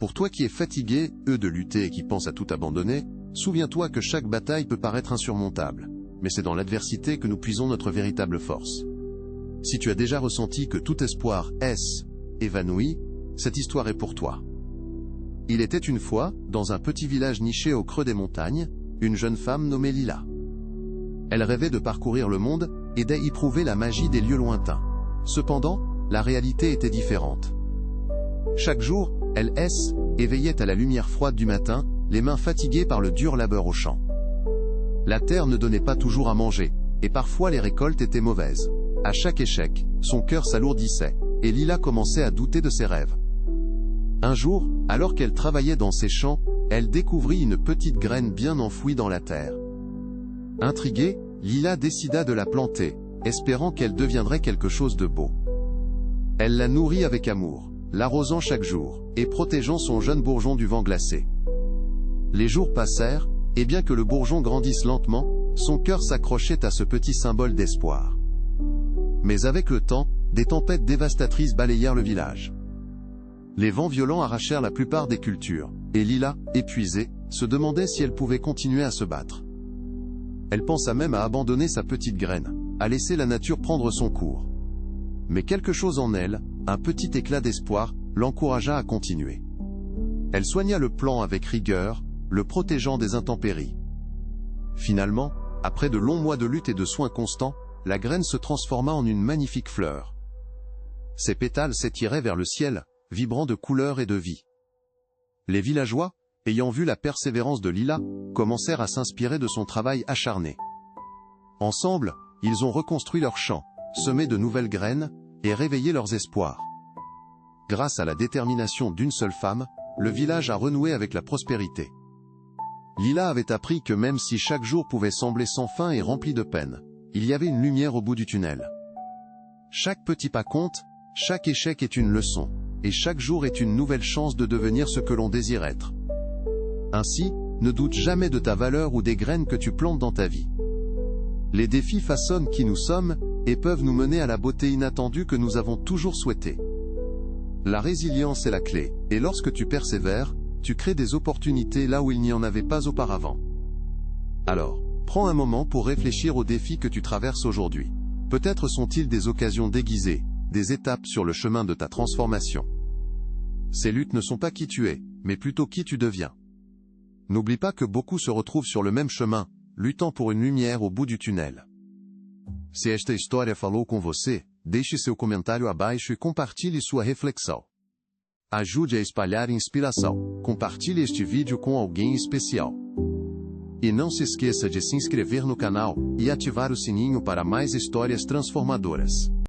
Pour toi qui es fatigué, de lutter et qui pense à tout abandonner, souviens-toi que chaque bataille peut paraître insurmontable, mais c'est dans l'adversité que nous puisons notre véritable force. Si tu as déjà ressenti que tout espoir est évanoui, cette histoire est pour toi. Il était une fois, dans un petit village niché au creux des montagnes, une jeune femme nommée Lila. Elle rêvait de parcourir le monde et d'y prouver la magie des lieux lointains. Cependant, la réalité était différente. Chaque jour, elle éveillait à la lumière froide du matin, les mains fatiguées par le dur labeur au champ. La terre ne donnait pas toujours à manger, et parfois les récoltes étaient mauvaises. À chaque échec, son cœur s'alourdissait, et Lila commençait à douter de ses rêves. Un jour, alors qu'elle travaillait dans ses champs, elle découvrit une petite graine bien enfouie dans la terre. Intriguée, Lila décida de la planter, espérant qu'elle deviendrait quelque chose de beau. Elle la nourrit avec amour, l'arrosant chaque jour, et protégeant son jeune bourgeon du vent glacé. Les jours passèrent, et bien que le bourgeon grandisse lentement, son cœur s'accrochait à ce petit symbole d'espoir. Mais avec le temps, des tempêtes dévastatrices balayèrent le village. Les vents violents arrachèrent la plupart des cultures, et Lila, épuisée, se demandait si elle pouvait continuer à se battre. Elle pensa même à abandonner sa petite graine, à laisser la nature prendre son cours. Mais quelque chose en elle, un petit éclat d'espoir, l'encouragea à continuer. Elle soigna le plant avec rigueur, le protégeant des intempéries. Finalement, après de longs mois de lutte et de soins constants, la graine se transforma en une magnifique fleur. Ses pétales s'étiraient vers le ciel, vibrant de couleurs et de vie. Les villageois, ayant vu la persévérance de Lila, commencèrent à s'inspirer de son travail acharné. Ensemble, ils ont reconstruit leurs champs, semé de nouvelles graines, et réveillé leurs espoirs. Grâce à la détermination d'une seule femme, le village a renoué avec la prospérité. Lila avait appris que même si chaque jour pouvait sembler sans fin et rempli de peine, il y avait une lumière au bout du tunnel. Chaque petit pas compte, chaque échec est une leçon, et chaque jour est une nouvelle chance de devenir ce que l'on désire être. Ainsi, ne doute jamais de ta valeur ou des graines que tu plantes dans ta vie. Les défis façonnent qui nous sommes, et peuvent nous mener à la beauté inattendue que nous avons toujours souhaitée. La résilience est la clé, et lorsque tu persévères, tu crées des opportunités là où il n'y en avait pas auparavant. Alors, prends un moment pour réfléchir aux défis que tu traverses aujourd'hui. Peut-être sont-ils des occasions déguisées, des étapes sur le chemin de ta transformation. Ces luttes ne sont pas qui tu es, mais plutôt qui tu deviens. N'oublie pas que beaucoup se retrouvent sur le même chemin, luttant pour une lumière au bout du tunnel. Se esta história falou com você, deixe seu comentário abaixo e compartilhe sua reflexão. Ajude a espalhar inspiração. Compartilhe este vídeo com alguém especial. E não se esqueça de se inscrever no canal e ativar o sininho para mais histórias transformadoras.